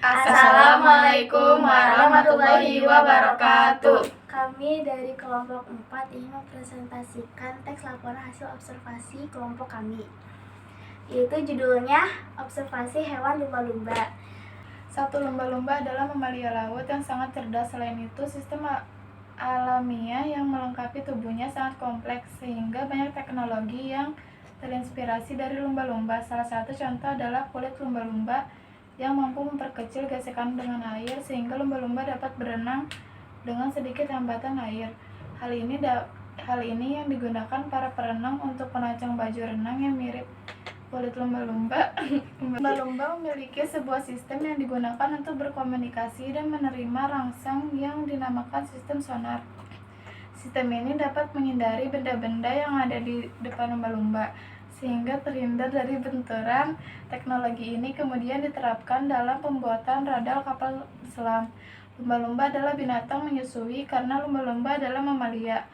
Assalamualaikum warahmatullahi wabarakatuh. Kami dari kelompok 4 ingin mempresentasikan teks laporan hasil observasi kelompok kami, yaitu judulnya Observasi Hewan Lumba-Lumba. Satu, lumba-lumba adalah mamalia laut yang sangat cerdas. Selain itu, sistem alamiah yang melengkapi tubuhnya sangat kompleks, sehingga banyak teknologi yang terinspirasi dari lumba-lumba. Salah satu contoh adalah kulit lumba-lumba yang mampu memperkecil gesekan dengan air, sehingga lumba-lumba dapat berenang dengan sedikit hambatan air. Hal ini yang digunakan para perenang untuk merancang baju renang yang mirip kulit lumba-lumba. Lumba-lumba memiliki sebuah sistem yang digunakan untuk berkomunikasi dan menerima rangsang yang dinamakan sistem sonar. Sistem ini dapat menghindari benda-benda yang ada di depan lumba-lumba, sehingga terhindar dari benturan. Teknologi ini kemudian diterapkan dalam pembuatan radar kapal selam. Lumba-lumba adalah binatang menyusui karena lumba-lumba adalah mamalia.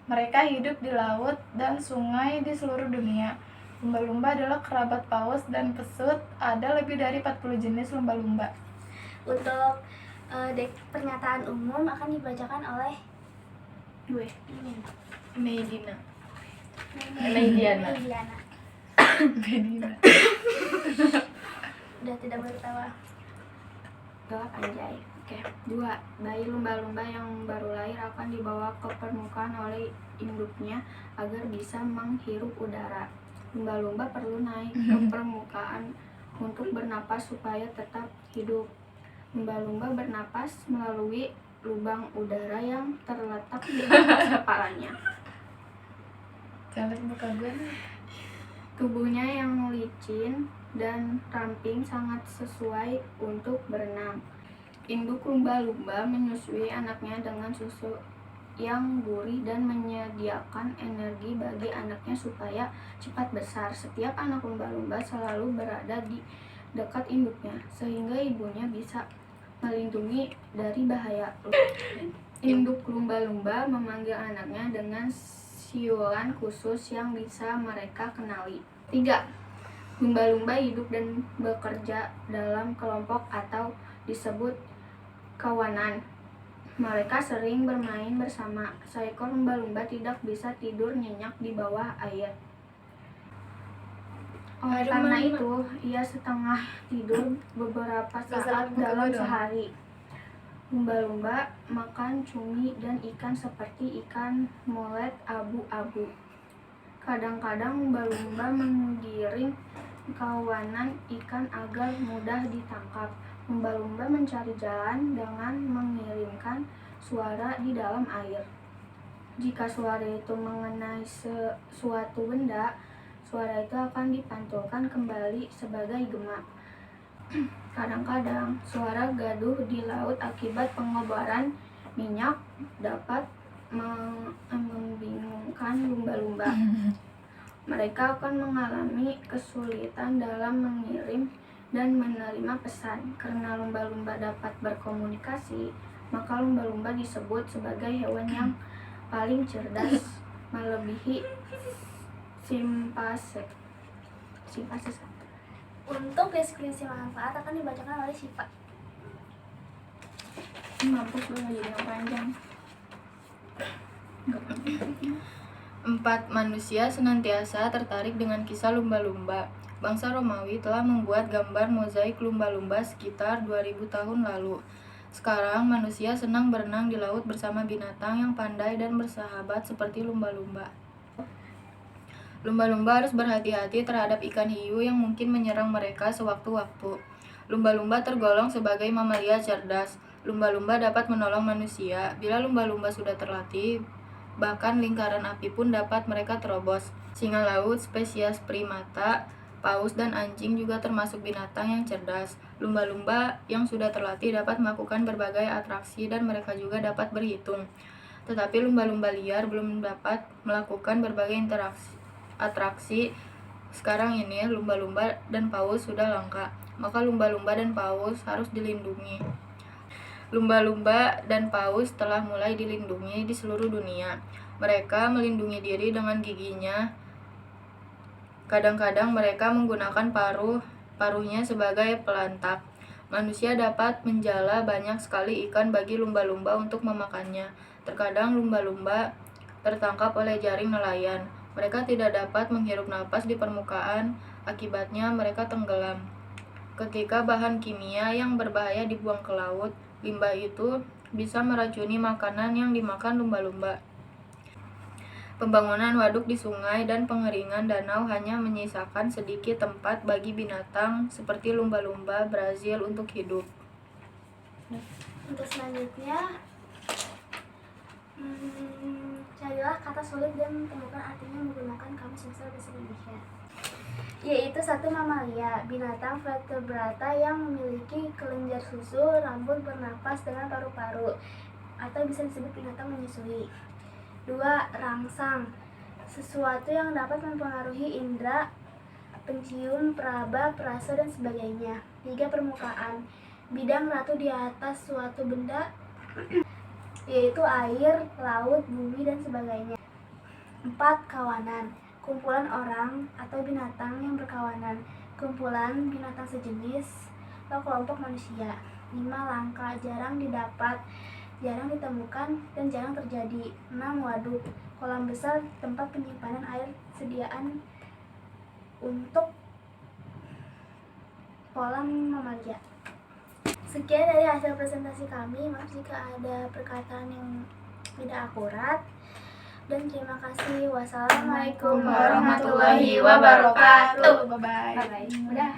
Mereka hidup di laut dan sungai di seluruh dunia. Lumba-lumba adalah kerabat paus dan pesut. Ada lebih dari 40 jenis lumba-lumba. Untuk pernyataan umum akan dibacakan oleh Medina. Udah tidak bertawa. Jawab anjay. Oke. 2. Bayi lumba-lumba yang baru lahir akan dibawa ke permukaan oleh induknya agar bisa menghirup udara. Lumba-lumba perlu naik ke permukaan untuk bernapas supaya tetap hidup. Lumba-lumba bernapas melalui lubang udara yang terletak di atas kepalanya. Tubuhnya yang licin dan ramping sangat sesuai untuk berenang. Induk lumba-lumba menyusui anaknya dengan susu yang gurih dan menyediakan energi bagi anaknya supaya cepat besar. Setiap anak lumba-lumba selalu berada di dekat induknya, sehingga ibunya bisa melindungi dari bahaya. Induk lumba-lumba memanggil anaknya dengan siulan khusus yang bisa mereka kenali. 3. Lumba-lumba hidup dan bekerja dalam kelompok atau disebut kawanan. Mereka sering bermain bersama. Seekor lumba-lumba tidak bisa tidur nyenyak di bawah air. Karena itu, ia setengah tidur beberapa saat dalam sehari. Lumba-lumba makan cumi dan ikan seperti ikan molet abu-abu. Kadang-kadang lumba-lumba menggiring kawanan ikan agar mudah ditangkap. Lumba-lumba mencari jalan dengan mengirimkan suara di dalam air. Jika suara itu mengenai suatu benda, suara itu akan dipantulkan kembali sebagai gema. Kadang-kadang suara gaduh di laut akibat pengobaran minyak dapat membingungkan lumba-lumba. Mereka akan mengalami kesulitan dalam mengirim dan menerima pesan. Karena lumba-lumba dapat berkomunikasi, maka lumba-lumba disebut sebagai hewan yang paling cerdas, melebihi simpase. Untuk deskripsi manfaat akan dibacakan oleh Syifa. Mampus gue jadi yang panjang. 4. Manusia senantiasa tertarik dengan kisah lumba-lumba. Bangsa Romawi telah membuat gambar mozaik lumba-lumba sekitar 2000 tahun lalu. Sekarang manusia senang berenang di laut bersama binatang yang pandai dan bersahabat seperti lumba-lumba. Lumba-lumba harus berhati-hati terhadap ikan hiu yang mungkin menyerang mereka sewaktu-waktu. Lumba-lumba tergolong sebagai mamalia cerdas. Lumba-lumba dapat menolong manusia. Bila lumba-lumba sudah terlatih, bahkan lingkaran api pun dapat mereka terobos. Singa laut, spesies primata, paus dan anjing juga termasuk binatang yang cerdas. Lumba-lumba yang sudah terlatih dapat melakukan berbagai atraksi dan mereka juga dapat berhitung. Tetapi lumba-lumba liar belum dapat melakukan berbagai atraksi. Sekarang ini lumba-lumba dan paus sudah langka, maka lumba-lumba dan paus harus dilindungi. Lumba-lumba dan paus telah mulai dilindungi di seluruh dunia. Mereka melindungi diri dengan giginya. Kadang-kadang mereka menggunakan paruhnya sebagai pelantak. Manusia dapat menjala banyak sekali ikan bagi lumba-lumba untuk memakannya. Terkadang lumba-lumba tertangkap oleh jaring nelayan. Mereka tidak dapat menghirup napas di permukaan, akibatnya mereka tenggelam. Ketika bahan kimia yang berbahaya dibuang ke laut, limbah itu bisa meracuni makanan yang dimakan lumba-lumba. Pembangunan waduk di sungai dan pengeringan danau hanya menyisakan sedikit tempat bagi binatang seperti lumba-lumba Brazil untuk hidup. Untuk selanjutnya, carilah kata sulit dan temukan artinya menggunakan kamus besar bahasa Indonesia. Yaitu satu mamalia, binatang vertebrata yang memiliki kelenjar susu, rambut, bernapas dengan paru-paru, atau bisa disebut binatang menyusui. 2. Rangsang, sesuatu yang dapat mempengaruhi indera pencium, peraba, perasa, dan sebagainya. 3. Permukaan, bidang ratu di atas suatu benda, yaitu air, laut, bumi, dan sebagainya. 4. Kawanan, kumpulan orang atau binatang yang berkawanan, kumpulan binatang sejenis atau kelompok manusia. 5. Langka, jarang didapat, jarang ditemukan, dan jarang terjadi. 6. Waduk, kolam besar tempat penyimpanan air sediaan untuk kolam mamalia. Sekian dari hasil presentasi kami. Maaf jika ada perkataan yang tidak akurat. Dan terima kasih. Wassalamualaikum warahmatullahi wabarakatuh. Bye-bye. Udah.